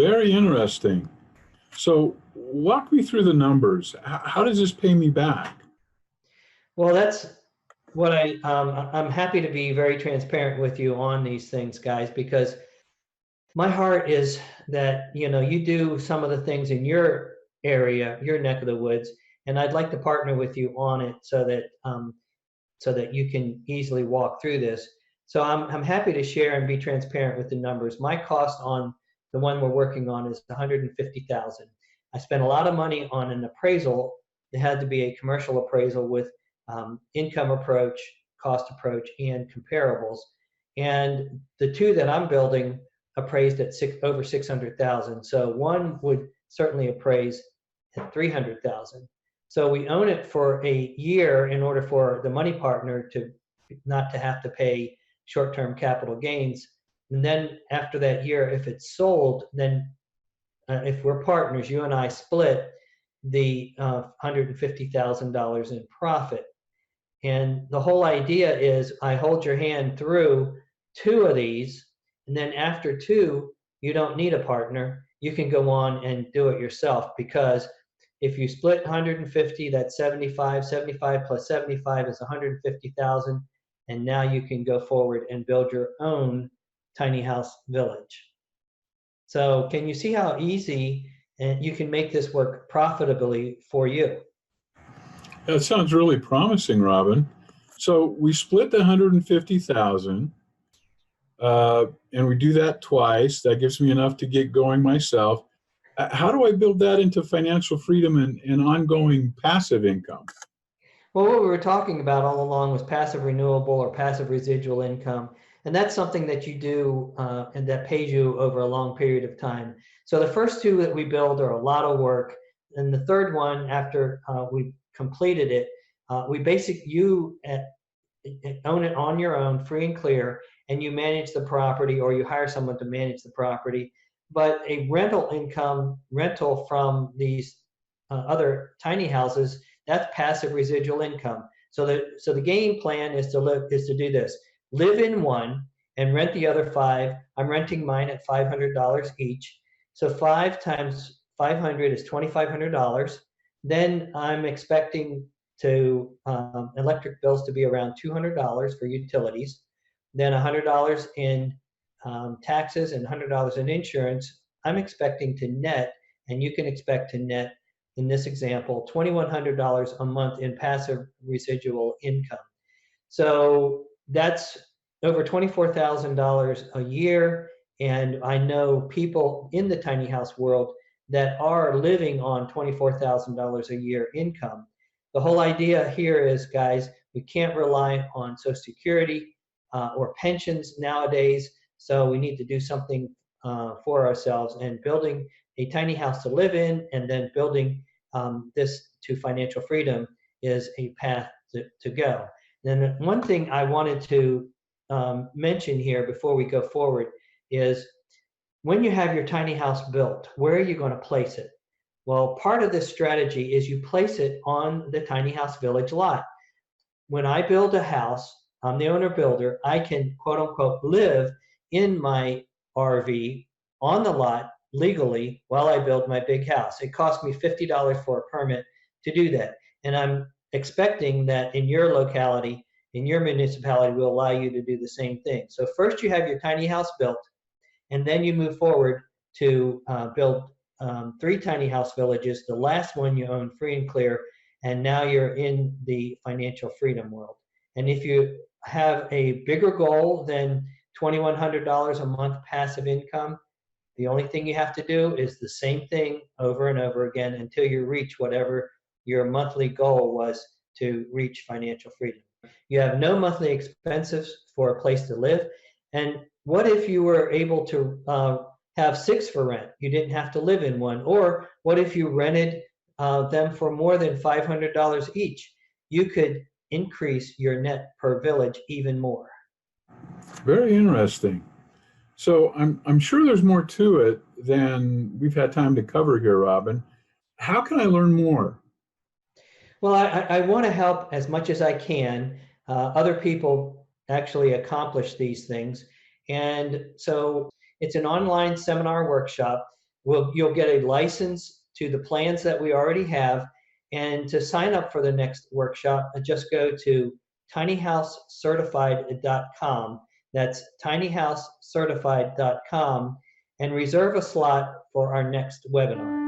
Very interesting. So walk me through the numbers. How does this pay me back? Well, that's what I'm happy to be very transparent with you on these things, guys, because my heart is that, you do some of the things in your area, your neck of the woods, and I'd like to partner with you on it so that you can easily walk through this. So I'm happy to share and be transparent with the numbers. My cost on the one we're working on is 150,000. I spent a lot of money on an appraisal. It had to be a commercial appraisal with income approach, cost approach, and comparables. And the two that I'm building appraised at over 600,000. So one would certainly appraise at 300,000. So we own it for a year in order for the money partner to not to have to pay short-term capital gains. And then after that year, if it's sold, then if we're partners, you and I split the $150,000 in profit. And the whole idea is I hold your hand through two of these, and then after two, you don't need a partner. You can go on and do it yourself, because if you split 150, that's 75. 75 plus 75 is 150,000, and now you can go forward and build your own tiny house village. So can you see how easy and you can make this work profitably for you? That sounds really promising, Robin. So we split the 150,000, and we do that twice. That gives me enough to get going myself. How do I build that into financial freedom and ongoing passive income? Well, what we were talking about all along was passive renewable or passive residual income. And that's something that you do and that pays you over a long period of time. So the first two that we build are a lot of work. And the third one, after we completed it, you own it on your own, free and clear, and you manage the property, or you hire someone to manage the property. But a rental from these other tiny houses, that's passive residual income. So the game plan is to do this: live in one and rent the other five. I'm renting mine at $500 each. So 5 times 500 is $2,500. Then I'm expecting to electric bills to be around $200 for utilities, then $100 in taxes and $100 in insurance. I'm expecting to net, and you can expect to net in this example, $2,100 a month in passive residual income. So that's over $24,000 a year. And I know people in the tiny house world that are living on $24,000 a year income. The whole idea here is, guys, we can't rely on Social Security or pensions nowadays. So we need to do something for ourselves, and building a tiny house to live in and then building this to financial freedom is a path to go. Then one thing I wanted to mention here before we go forward is, when you have your tiny house built, where are you going to place it? Well, part of this strategy is you place it on the tiny house village lot. When I build a house, I'm the owner builder, I can quote unquote live in my RV on the lot legally while I build my big house. It cost me $50 for a permit to do that. And I'm expecting that in your locality, in your municipality, will allow you to do the same thing. So first you have your tiny house built, and then you move forward to build 3 tiny house villages. The last one you own free and clear, and now you're in the financial freedom world. And if you have a bigger goal than $2,100 a month passive income, the only thing you have to do is the same thing over and over again until you reach whatever your monthly goal was to reach financial freedom. You have no monthly expenses for a place to live. And what if you were able to have 6 for rent? You didn't have to live in one. Or what if you rented them for more than $500 each? You could increase your net per village even more. Very interesting. So I'm sure there's more to it than we've had time to cover here, Robin. How can I learn more? Well, I want to help as much as I can. Other people actually accomplish these things. And so it's an online seminar workshop. you'll get a license to the plans that we already have. And to sign up for the next workshop, just go to tinyhousecertified.com. That's tinyhousecertified.com, and reserve a slot for our next webinar.